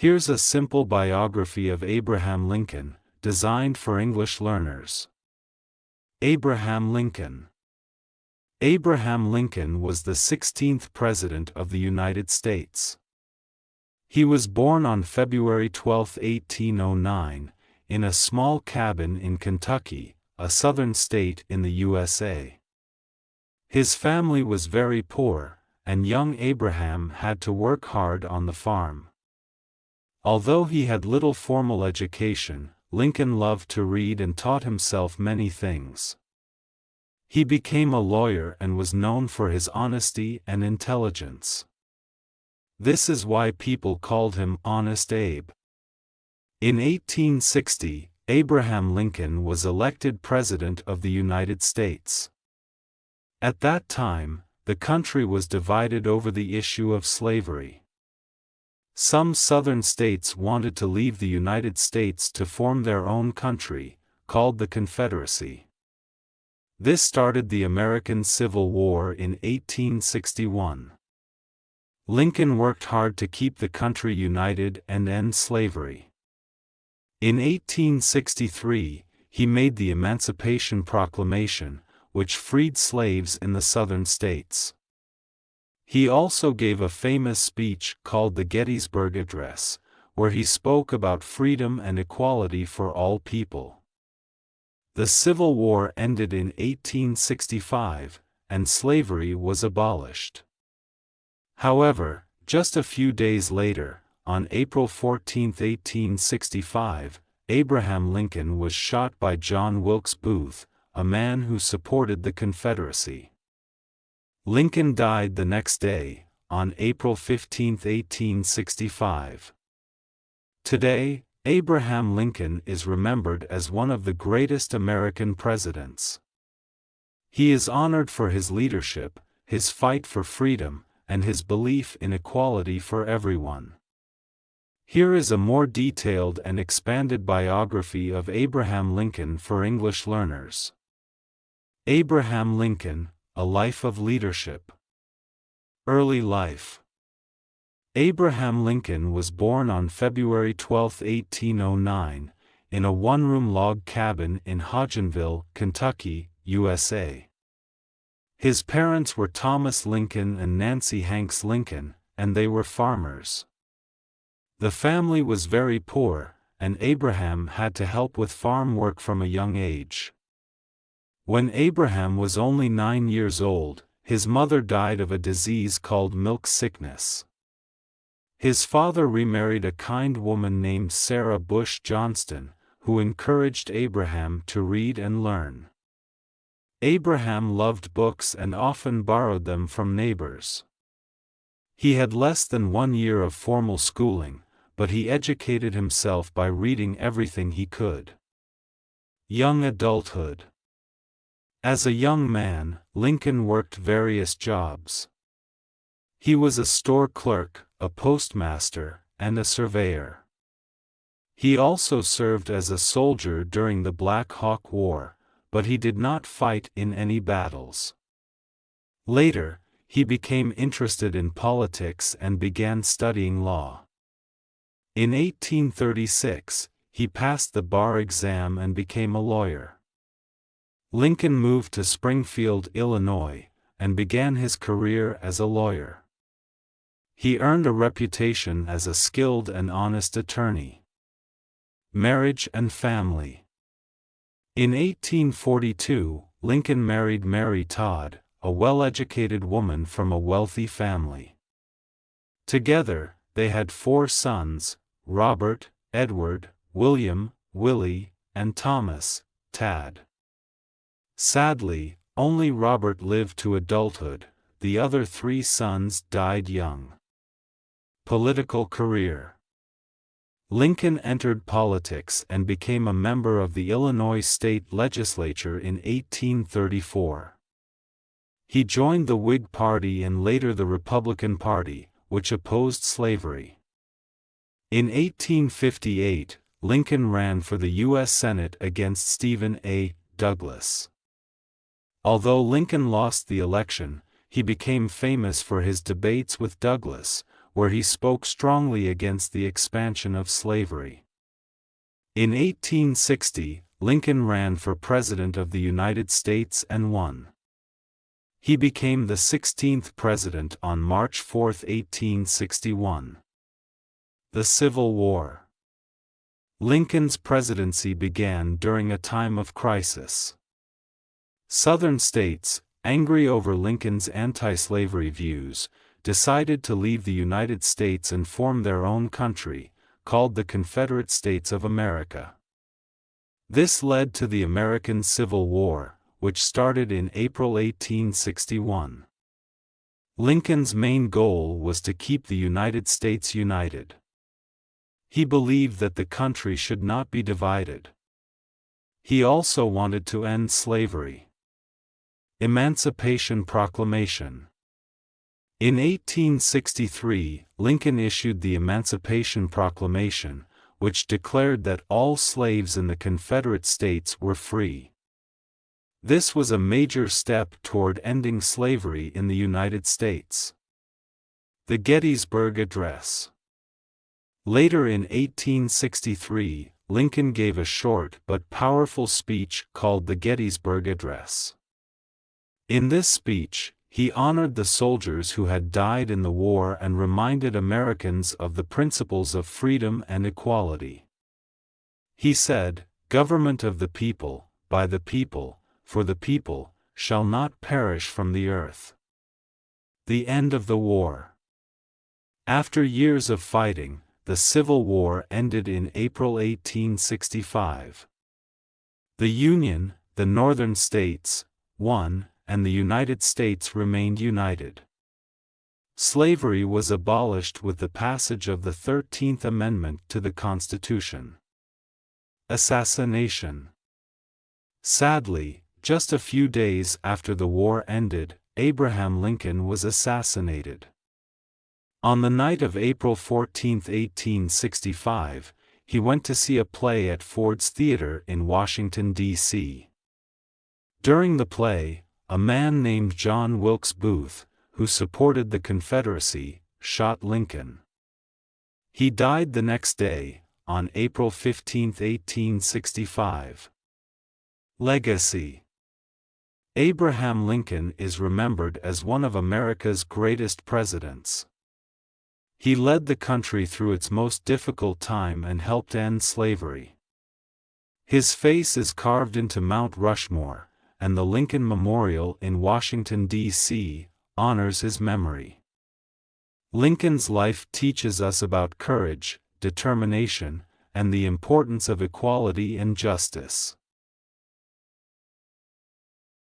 Here's a simple biography of Abraham Lincoln, designed for English learners. Abraham Lincoln. Abraham Lincoln was the 16th President of the United States. He was born on February 12, 1809, in a small cabin in Kentucky, a southern state in the USA. His family was very poor, and young Abraham had to work hard on the farm. Although he had little formal education, Lincoln loved to read and taught himself many things. He became a lawyer and was known for his honesty and intelligence. This is why people called him Honest Abe. In 1860, Abraham Lincoln was elected President of the United States. At that time, the country was divided over the issue of slavery. Some southern states wanted to leave the United States to form their own country, called the Confederacy. This started the American Civil War in 1861. Lincoln worked hard to keep the country united and end slavery. In 1863, he made the Emancipation Proclamation, which freed slaves in the southern states. He also gave a famous speech called the Gettysburg Address, where he spoke about freedom and equality for all people. The Civil War ended in 1865, and slavery was abolished. However, just a few days later, on April 14, 1865, Abraham Lincoln was shot by John Wilkes Booth, a man who supported the Confederacy. Lincoln died the next day, on April 15, 1865. Today, Abraham Lincoln is remembered as one of the greatest American presidents. He is honored for his leadership, his fight for freedom, and his belief in equality for everyone. Here is a more detailed and expanded biography of Abraham Lincoln for English learners. Abraham Lincoln, A Life of Leadership. Early life. Abraham Lincoln was born on February 12, 1809, in a one-room log cabin in Hodgenville, Kentucky, USA. His parents were Thomas Lincoln and Nancy Hanks Lincoln, and they were farmers. The family was very poor, and Abraham had to help with farm work from a young age. When Abraham was only 9 years old, his mother died of a disease called milk sickness. His father remarried a kind woman named Sarah Bush Johnston, who encouraged Abraham to read and learn. Abraham loved books and often borrowed them from neighbors. He had less than 1 year of formal schooling, but he educated himself by reading everything he could. Young adulthood. As a young man, Lincoln worked various jobs. He was a store clerk, a postmaster, and a surveyor. He also served as a soldier during the Black Hawk War, but he did not fight in any battles. Later, he became interested in politics and began studying law. In 1836, he passed the bar exam and became a lawyer. Lincoln moved to Springfield, Illinois, and began his career as a lawyer. He earned a reputation as a skilled and honest attorney. Marriage and family. In 1842, Lincoln married Mary Todd, a well-educated woman from a wealthy family. Together, they had 4 sons, Robert, Edward, William, Willie, and Thomas, Tad. Sadly, only Robert lived to adulthood, the other 3 sons died young. Political career. Lincoln entered politics and became a member of the Illinois state legislature in 1834. He joined the Whig Party and later the Republican Party, which opposed slavery. In 1858, Lincoln ran for the U.S. Senate against Stephen A. Douglas. Although Lincoln lost the election, he became famous for his debates with Douglas, where he spoke strongly against the expansion of slavery. In 1860, Lincoln ran for President of the United States and won. He became the 16th President on March 4, 1861. The Civil War. Lincoln's presidency began during a time of crisis. Southern states, angry over Lincoln's anti-slavery views, decided to leave the United States and form their own country, called the Confederate States of America. This led to the American Civil War, which started in April 1861. Lincoln's main goal was to keep the United States united. He believed that the country should not be divided. He also wanted to end slavery. Emancipation Proclamation. In 1863, Lincoln issued the Emancipation Proclamation, which declared that all slaves in the Confederate States were free. This was a major step toward ending slavery in the United States. The Gettysburg Address. Later in 1863, Lincoln gave a short but powerful speech called the Gettysburg Address. In this speech, he honored the soldiers who had died in the war and reminded Americans of the principles of freedom and equality. He said, "Government of the people, by the people, for the people, shall not perish from the earth." The end of the war. After years of fighting, the Civil War ended in April 1865. The Union, the Northern states, won, and the United States remained united. Slavery was abolished with the passage of the 13th Amendment to the Constitution. Assassination. Sadly, just a few days after the war ended, Abraham Lincoln was assassinated. On the night of April 14, 1865, he went to see a play at Ford's Theater in Washington, D.C. During the play, a man named John Wilkes Booth, who supported the Confederacy, shot Lincoln. He died the next day, on April 15, 1865. Legacy. Abraham Lincoln is remembered as one of America's greatest presidents. He led the country through its most difficult time and helped end slavery. His face is carved into Mount Rushmore, and the Lincoln Memorial in Washington, D.C., honors his memory. Lincoln's life teaches us about courage, determination, and the importance of equality and justice.